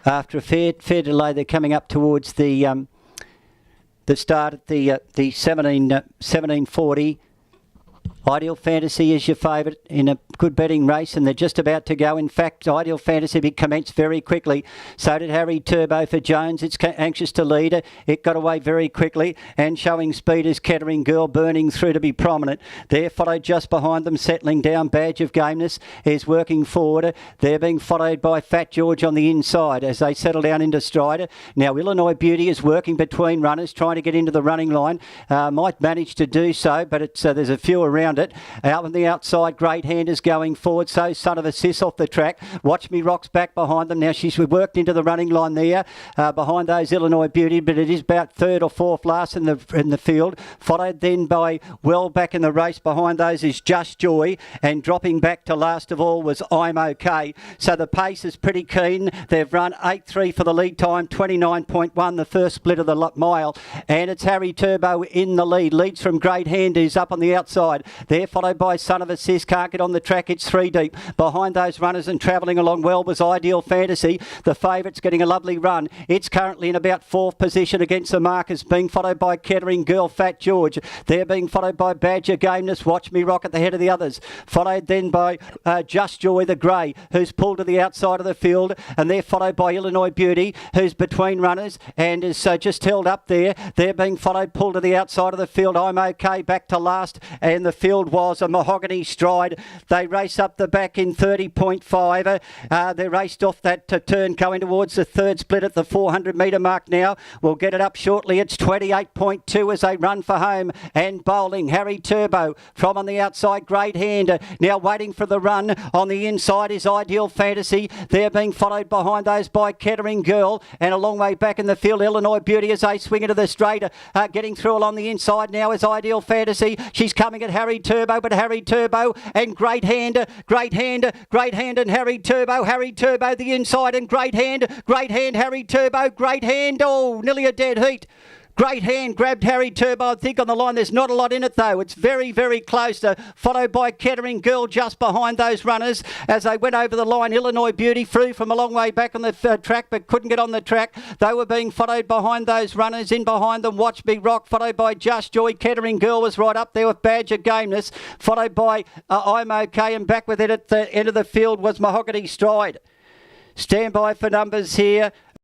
after a fair delay. They're coming up towards the start at the 1740. Ideal Fantasy is your favourite in a good betting race, and they're just about to go. In fact, Ideal Fantasy commenced very quickly. So did Harry Turbo for Jones. It's anxious to lead. It got away very quickly, and showing speed is Kettering Girl, burning through to be prominent. They're followed just behind them, settling down. Badge of Gameness is working forward. They're being followed by Fat George on the inside as they settle down into stride. Now, Illinois Beauty is working between runners, trying to get into the running line. Might manage to do so, but it's there's a few around it. Out on the outside, Great Hand is going forward. So Son of a Sis off the track. Watch Me Rock's back behind them. Now she's worked into the running line there behind those Illinois Beauty, but it is about third or fourth last in the field. Followed then by well back in the race behind those is Just Joy, and dropping back to last of all was I'm Okay. So the pace is pretty keen. They've run 8.3 for the lead time, 29.1 the first split of the mile, and it's Harry Turbo in the lead. Leads from Great Hand, who's up on the outside. They're followed by Son of a Sis. Can't get on the track. It's 3 deep. Behind those runners and travelling along well was Ideal Fantasy. The favourite's getting a lovely run. It's currently in about fourth position against the markers, being followed by Kettering Girl, Fat George. They're being followed by Badge of Gameness, Watch Me Rock at the head of the others. Followed then by Just Joy the Grey, who's pulled to the outside of the field. And they're followed by Illinois Beauty, who's between runners and is just held up there. They're being followed, pulled to the outside of the field. I'm Okay back to last, and the field was a Mahogany Stride. They race up the back in 30.5. They raced off that turn going towards the third split at the 400 metre mark now. We'll get it up shortly. It's 28.2 as they run for home and bowling. Harry Turbo from on the outside, Great Hand. Now waiting for the run. On the inside is Ideal Fantasy. They're being followed behind those by Kettering Girl, and a long way back in the field, Illinois Beauty as they swing into the straight. Getting through along the inside now is Ideal Fantasy. She's coming at Harry Turbo, but Harry Turbo and Great Hand and Harry Turbo the inside, and Great Hand, Harry Turbo, Great Hand, oh, nearly a dead heat. Great Hand grabbed Harry Turbo, I think, on the line. There's not a lot in it, though. It's very, very close, followed by Kettering Girl just behind those runners as they went over the line. Illinois Beauty flew from a long way back on the track, but couldn't get on the track. They were being followed behind those runners. In behind them, Watch Me Rock, followed by Just Joy. Kettering Girl was right up there with Badge of Gameness, followed by I'm Okay, and back with it at the end of the field was Mahogany Stride. Stand by for numbers here.